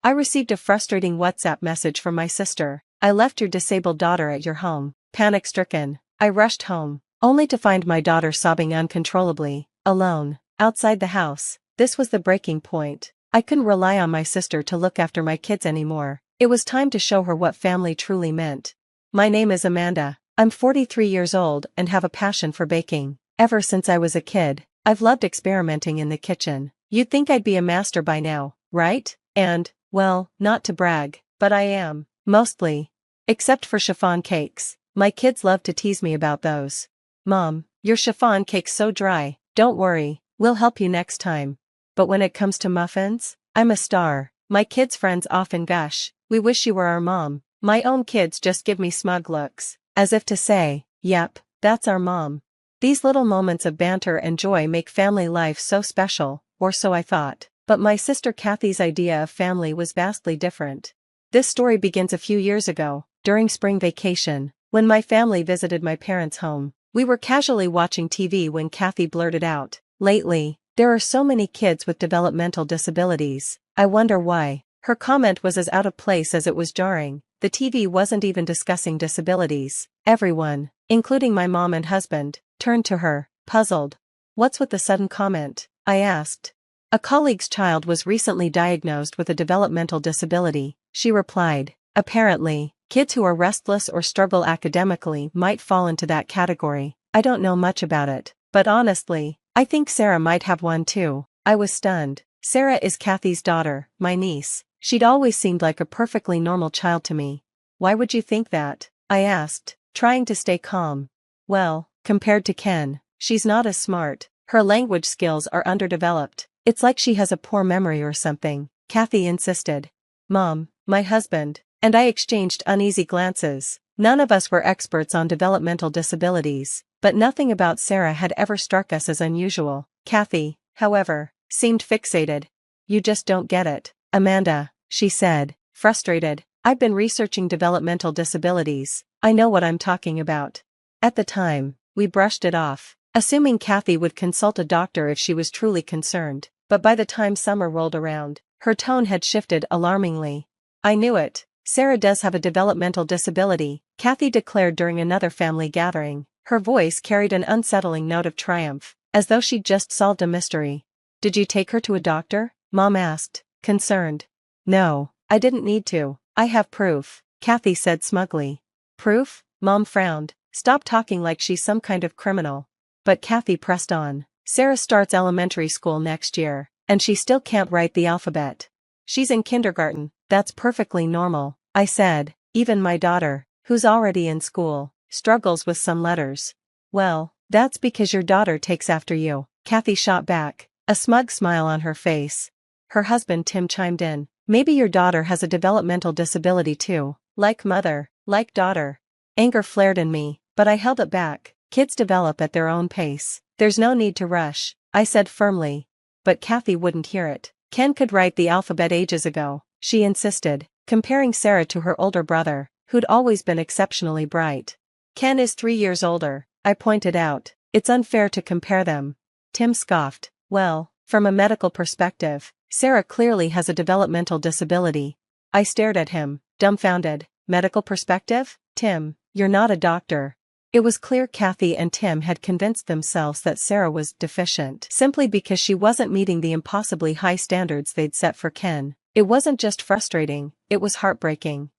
I received a frustrating WhatsApp message from my sister. I left your disabled daughter at your home. Panic-stricken, I rushed home, only to find my daughter sobbing uncontrollably, alone, outside the house. This was the breaking point. I couldn't rely on my sister to look after my kids anymore. It was time to show her what family truly meant. My name is Amanda. I'm 43 years old and have a passion for baking. Ever since I was a kid, I've loved experimenting in the kitchen. You'd think I'd be a master by now, right? And, well, not to brag, but I am, mostly. Except for chiffon cakes. My kids love to tease me about those. Mom, your chiffon cake's so dry. Don't worry, we'll help you next time. But when it comes to muffins, I'm a star. My kids' friends often gush, we wish you were our mom. My own kids just give me smug looks, as if to say, yep, that's our mom. These little moments of banter and joy make family life so special, or so I thought. But my sister Kathy's idea of family was vastly different. This story begins a few years ago, during spring vacation, when my family visited my parents' home. We were casually watching TV when Kathy blurted out, "Lately, there are so many kids with developmental disabilities. I wonder why." Her comment was as out of place as it was jarring. The TV wasn't even discussing disabilities. Everyone, including my mom and husband, turned to her, puzzled. "What's with the sudden comment?" I asked. "A colleague's child was recently diagnosed with a developmental disability," she replied. "Apparently, kids who are restless or struggle academically might fall into that category. I don't know much about it, but honestly, I think Sarah might have one too." I was stunned. Sarah is Kathy's daughter, my niece. She'd always seemed like a perfectly normal child to me. "Why would you think that?" I asked, trying to stay calm. "Well, compared to Ken, she's not as smart. Her language skills are underdeveloped. It's like she has a poor memory or something," Kathy insisted. Mom, my husband, and I exchanged uneasy glances. None of us were experts on developmental disabilities, but nothing about Sarah had ever struck us as unusual. Kathy, however, seemed fixated. "You just don't get it, Amanda," she said, frustrated. "I've been researching developmental disabilities. I know what I'm talking about." At the time, we brushed it off, assuming Kathy would consult a doctor if she was truly concerned, but by the time summer rolled around, her tone had shifted alarmingly. "I knew it. Sarah does have a developmental disability," Kathy declared during another family gathering. Her voice carried an unsettling note of triumph, as though she'd just solved a mystery. "Did you take her to a doctor?" Mom asked, concerned. "No, I didn't need to. I have proof," Kathy said smugly. "Proof?" Mom frowned. "Stop talking like she's some kind of criminal." But Kathy pressed on. "Sarah starts elementary school next year, and she still can't write the alphabet. She's in kindergarten, that's perfectly normal," I said. "Even my daughter, who's already in school, struggles with some letters." "Well, that's because your daughter takes after you," Kathy shot back, a smug smile on her face. Her husband Tim chimed in. "Maybe your daughter has a developmental disability too. Like mother, like daughter." Anger flared in me, but I held it back. "Kids develop at their own pace. There's no need to rush," I said firmly. But Kathy wouldn't hear it. "Ken could write the alphabet ages ago," she insisted, comparing Sarah to her older brother, who'd always been exceptionally bright. "Ken is 3 years older," I pointed out. "It's unfair to compare them." Tim scoffed. "Well, from a medical perspective, Sarah clearly has a developmental disability." I stared at him, dumbfounded. "Medical perspective? Tim, you're not a doctor." It was clear Kathy and Tim had convinced themselves that Sarah was deficient simply because she wasn't meeting the impossibly high standards they'd set for Ken. It wasn't just frustrating, it was heartbreaking.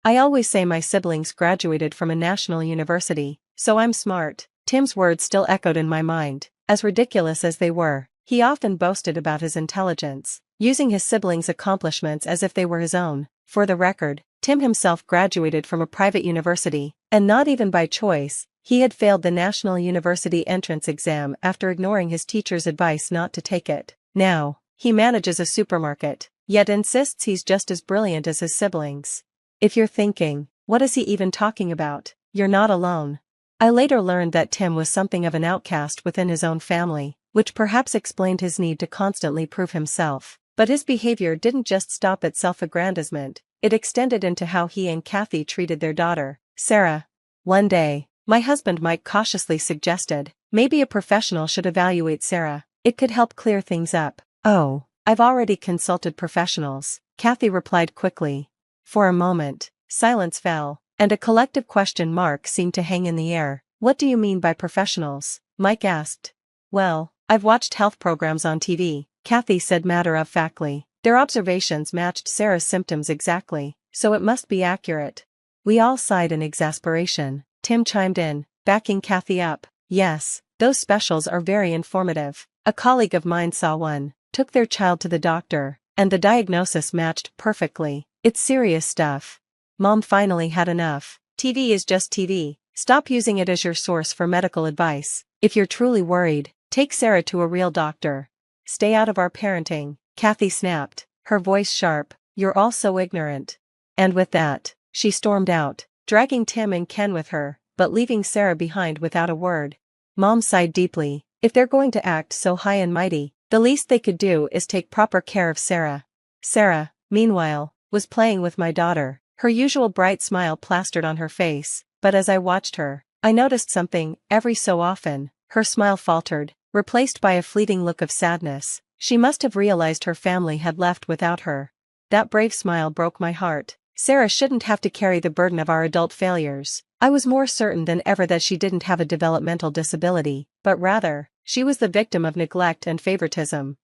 "I always say my siblings graduated from a national university, so I'm smart." Tim's words still echoed in my mind. As ridiculous as they were, he often boasted about his intelligence, using his siblings' accomplishments as if they were his own. For the record, Tim himself graduated from a private university, and not even by choice. He had failed the National University entrance exam after ignoring his teacher's advice not to take it. Now, he manages a supermarket, yet insists he's just as brilliant as his siblings. If you're thinking, what is he even talking about? You're not alone. I later learned that Tim was something of an outcast within his own family, which perhaps explained his need to constantly prove himself. But his behavior didn't just stop at self-aggrandizement, it extended into how he and Kathy treated their daughter, Sarah. One day, my husband Mike cautiously suggested, maybe a professional should evaluate Sarah. It could help clear things up. "Oh, I've already consulted professionals," Kathy replied quickly. For a moment, silence fell, and a collective question mark seemed to hang in the air. What do you mean by professionals? Mike asked. Well, I've watched health programs on TV, Kathy said matter-of-factly. Their observations matched Sarah's symptoms exactly, so it must be accurate. We all sighed in exasperation. Tim chimed in, backing Kathy up. Yes, those specials are very informative. A colleague of mine saw one, took their child to the doctor, and the diagnosis matched perfectly. It's serious stuff. Mom finally had enough. TV is just TV. Stop using it as your source for medical advice. If you're truly worried, take Sarah to a real doctor. Stay out of our parenting, Kathy snapped, her voice sharp. You're all so ignorant. And with that, she stormed out, dragging Tim and Ken with her, but leaving Sarah behind without a word. Mom sighed deeply. If they're going to act so high and mighty, the least they could do is take proper care of Sarah. Sarah, meanwhile, was playing with my daughter, her usual bright smile plastered on her face, but as I watched her, I noticed something. Every so often, her smile faltered, replaced by a fleeting look of sadness. She must have realized her family had left without her. That brave smile broke my heart. Sarah shouldn't have to carry the burden of our adult failures. I was more certain than ever that she didn't have a developmental disability, but rather, she was the victim of neglect and favoritism.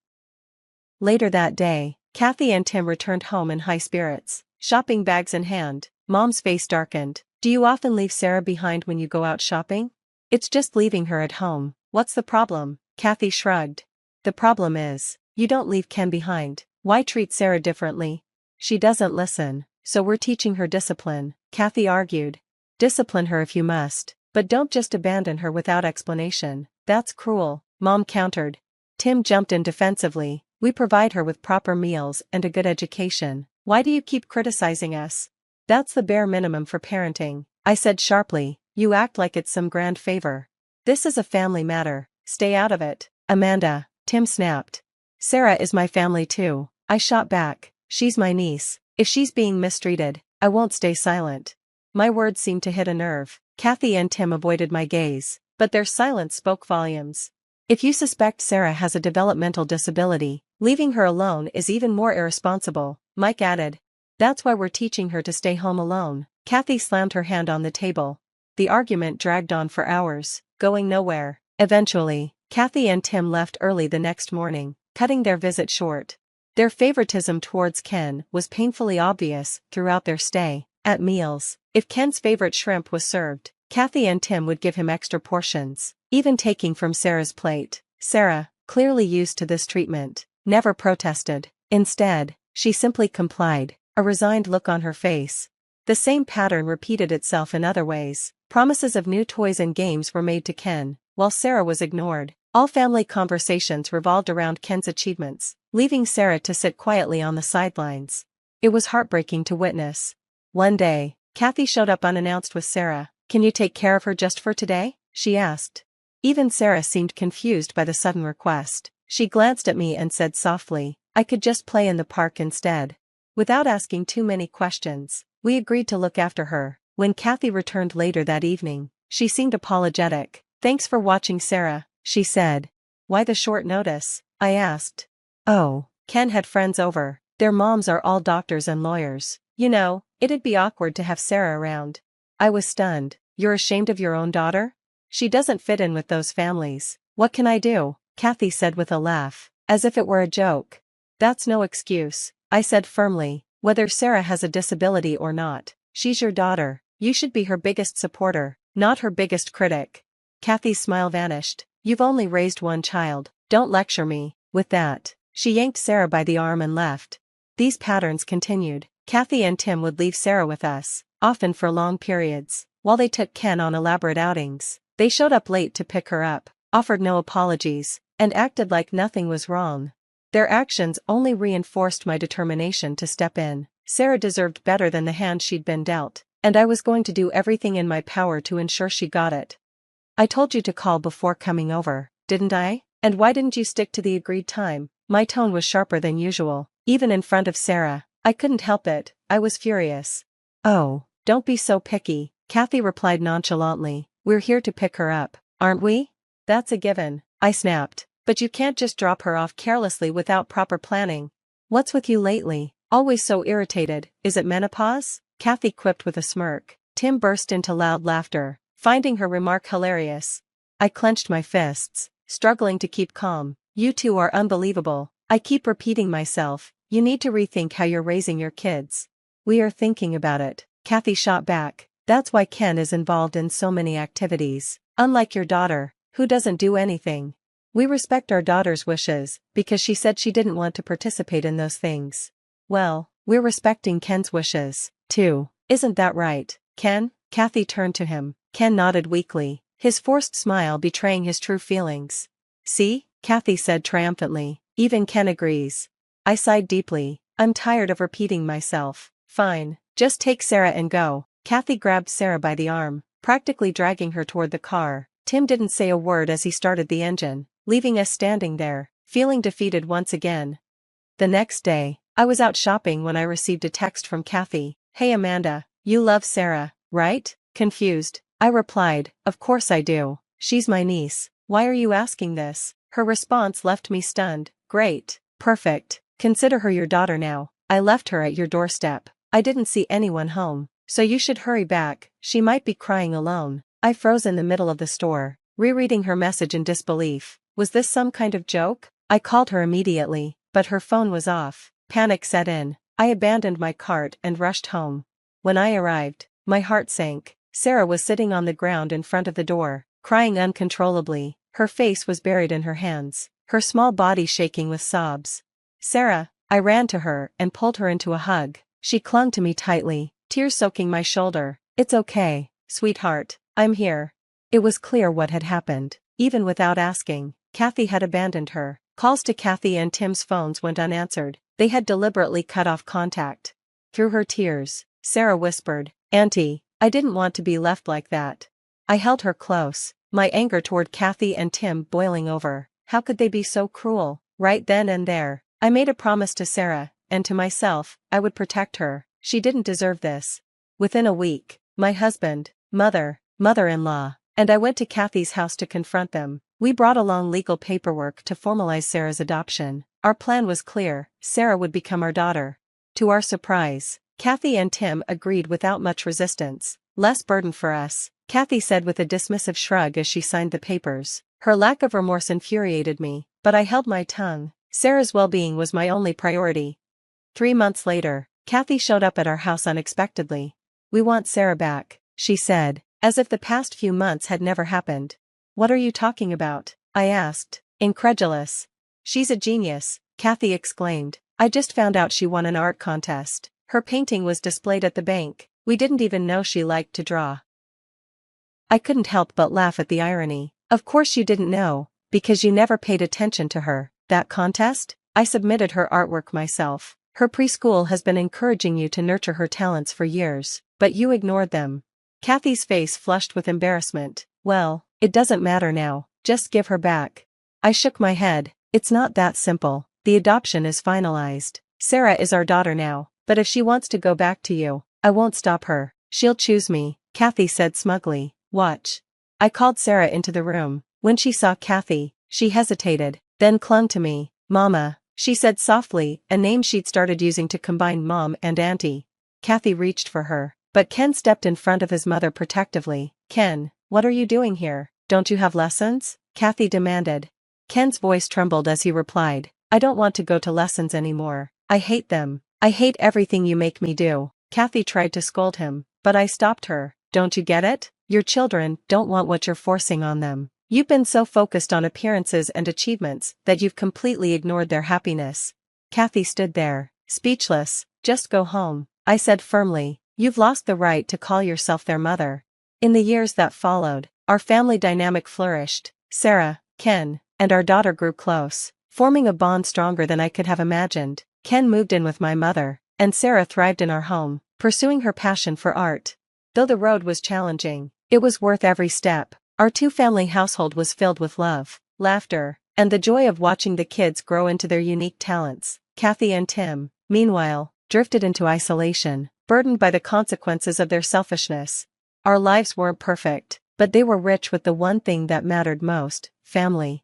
Later that day, Kathy and Tim returned home in high spirits, shopping bags in hand. Mom's face darkened. Do you often leave Sarah behind when you go out shopping? It's just leaving her at home. What's the problem? Kathy shrugged. The problem is, you don't leave Ken behind. Why treat Sarah differently? She doesn't listen, so we're teaching her discipline, Kathy argued. Discipline her if you must, but don't just abandon her without explanation. That's cruel, Mom countered. Tim jumped in defensively. We provide her with proper meals and a good education. Why do you keep criticizing us? That's the bare minimum for parenting, I said sharply. You act like it's some grand favor. This is a family matter. Stay out of it. Amanda, Tim snapped. Sarah is my family too, I shot back. She's my niece. If she's being mistreated, I won't stay silent. My words seemed to hit a nerve. Kathy and Tim avoided my gaze, but their silence spoke volumes. If you suspect Sarah has a developmental disability, leaving her alone is even more irresponsible, Mike added. That's why we're teaching her to stay home alone. Kathy slammed her hand on the table. The argument dragged on for hours, going nowhere. Eventually, Kathy and Tim left early the next morning, cutting their visit short. Their favoritism towards Ken was painfully obvious throughout their stay. At meals, if Ken's favorite shrimp was served, Kathy and Tim would give him extra portions, even taking from Sarah's plate. Sarah, clearly used to this treatment, never protested. Instead, she simply complied, a resigned look on her face. The same pattern repeated itself in other ways. Promises of new toys and games were made to Ken, while Sarah was ignored. All family conversations revolved around Ken's achievements, leaving Sarah to sit quietly on the sidelines. It was heartbreaking to witness. One day, Kathy showed up unannounced with Sarah. Can you take care of her just for today? She asked. Even Sarah seemed confused by the sudden request. She glanced at me and said softly, I could just play in the park instead. Without asking too many questions, we agreed to look after her. When Kathy returned later that evening, she seemed apologetic. Thanks for watching, Sarah, she said. Why the short notice? I asked. Oh, Ken had friends over. Their moms are all doctors and lawyers. You know, it'd be awkward to have Sarah around. I was stunned. You're ashamed of your own daughter? She doesn't fit in with those families. What can I do? Kathy said with a laugh, as if it were a joke. That's no excuse, I said firmly. Whether Sarah has a disability or not, she's your daughter. You should be her biggest supporter, not her biggest critic. Kathy's smile vanished. You've only raised one child. Don't lecture me. With that, she yanked Sarah by the arm and left. These patterns continued. Kathy and Tim would leave Sarah with us, often for long periods, while they took Ken on elaborate outings. They showed up late to pick her up, offered no apologies, and acted like nothing was wrong. Their actions only reinforced my determination to step in. Sarah deserved better than the hand she'd been dealt, and I was going to do everything in my power to ensure she got it. I told you to call before coming over, didn't I? And why didn't you stick to the agreed time? My tone was sharper than usual, even in front of Sarah. I couldn't help it, I was furious. Oh, don't be so picky, Kathy replied nonchalantly. We're here to pick her up, aren't we? That's a given, I snapped. But you can't just drop her off carelessly without proper planning. What's with you lately? Always so irritated, is it menopause? Kathy quipped with a smirk. Tim burst into loud laughter, finding her remark hilarious. I clenched my fists, struggling to keep calm. You two are unbelievable. I keep repeating myself, you need to rethink how you're raising your kids. We are thinking about it, Kathy shot back. That's why Ken is involved in so many activities. Unlike your daughter, who doesn't do anything. We respect our daughter's wishes, because she said she didn't want to participate in those things. Well, we're respecting Ken's wishes, too. Isn't that right, Ken? Kathy turned to him. Ken nodded weakly, his forced smile betraying his true feelings. See? Kathy said triumphantly. Even Ken agrees. I sighed deeply. I'm tired of repeating myself. Fine, just take Sarah and go. Kathy grabbed Sarah by the arm, practically dragging her toward the car. Tim didn't say a word as he started the engine, leaving us standing there, feeling defeated once again. The next day, I was out shopping when I received a text from Kathy. Hey Amanda, you love Sarah, right? Confused, I replied, of course I do. She's my niece. Why are you asking this? Her response left me stunned. Great. Perfect. Consider her your daughter now. I left her at your doorstep. I didn't see anyone home, so you should hurry back. She might be crying alone. I froze in the middle of the store, rereading her message in disbelief. Was this some kind of joke? I called her immediately, but her phone was off. Panic set in. I abandoned my cart and rushed home. When I arrived, my heart sank. Sarah was sitting on the ground in front of the door, crying uncontrollably. Her face was buried in her hands, her small body shaking with sobs. Sarah, I ran to her and pulled her into a hug. She clung to me tightly, tears soaking my shoulder. It's okay, sweetheart, I'm here. It was clear what had happened. Even without asking, Kathy had abandoned her. Calls to Kathy and Tim's phones went unanswered. They had deliberately cut off contact. Through her tears, Sarah whispered, Auntie, I didn't want to be left like that. I held her close, my anger toward Kathy and Tim boiling over. How could they be so cruel? Right then and there, I made a promise to Sarah, and to myself, I would protect her. She didn't deserve this. Within a week, my husband, mother-in-law, and I went to Kathy's house to confront them. We brought along legal paperwork to formalize Sarah's adoption. Our plan was clear, Sarah would become our daughter. To our surprise, Kathy and Tim agreed without much resistance. Less burden for us, Kathy said with a dismissive shrug as she signed the papers. Her lack of remorse infuriated me, but I held my tongue. Sarah's well-being was my only priority. 3 months later, Kathy showed up at our house unexpectedly. We want Sarah back, she said, as if the past few months had never happened. What are you talking about? I asked, incredulous. She's a genius, Kathy exclaimed. I just found out she won an art contest. Her painting was displayed at the bank. We didn't even know she liked to draw. I couldn't help but laugh at the irony. Of course you didn't know, because you never paid attention to her. That contest? I submitted her artwork myself. Her preschool has been encouraging you to nurture her talents for years, but you ignored them. Kathy's face flushed with embarrassment. Well, it doesn't matter now, just give her back. I shook my head. It's not that simple. The adoption is finalized. Sarah is our daughter now, but if she wants to go back to you, I won't stop her. She'll choose me, Kathy said smugly. Watch. I called Sarah into the room. When she saw Kathy, she hesitated, then clung to me. Mama, she said softly, a name she'd started using to combine mom and auntie. Kathy reached for her, but Ken stepped in front of his mother protectively. Ken, what are you doing here? Don't you have lessons? Kathy demanded. Ken's voice trembled as he replied, I don't want to go to lessons anymore. I hate them. I hate everything you make me do. Kathy tried to scold him, but I stopped her. Don't you get it? Your children don't want what you're forcing on them. You've been so focused on appearances and achievements that you've completely ignored their happiness. Kathy stood there, speechless. Just go home, I said firmly. You've lost the right to call yourself their mother. In the years that followed, our family dynamic flourished. Sarah, Ken, and our daughter grew close, forming a bond stronger than I could have imagined. Ken moved in with my mother, and Sarah thrived in our home, pursuing her passion for art. Though the road was challenging, it was worth every step. Our two-family household was filled with love, laughter, and the joy of watching the kids grow into their unique talents. Kathy and Tim, meanwhile, drifted into isolation, burdened by the consequences of their selfishness. Our lives weren't perfect, but they were rich with the one thing that mattered most, family.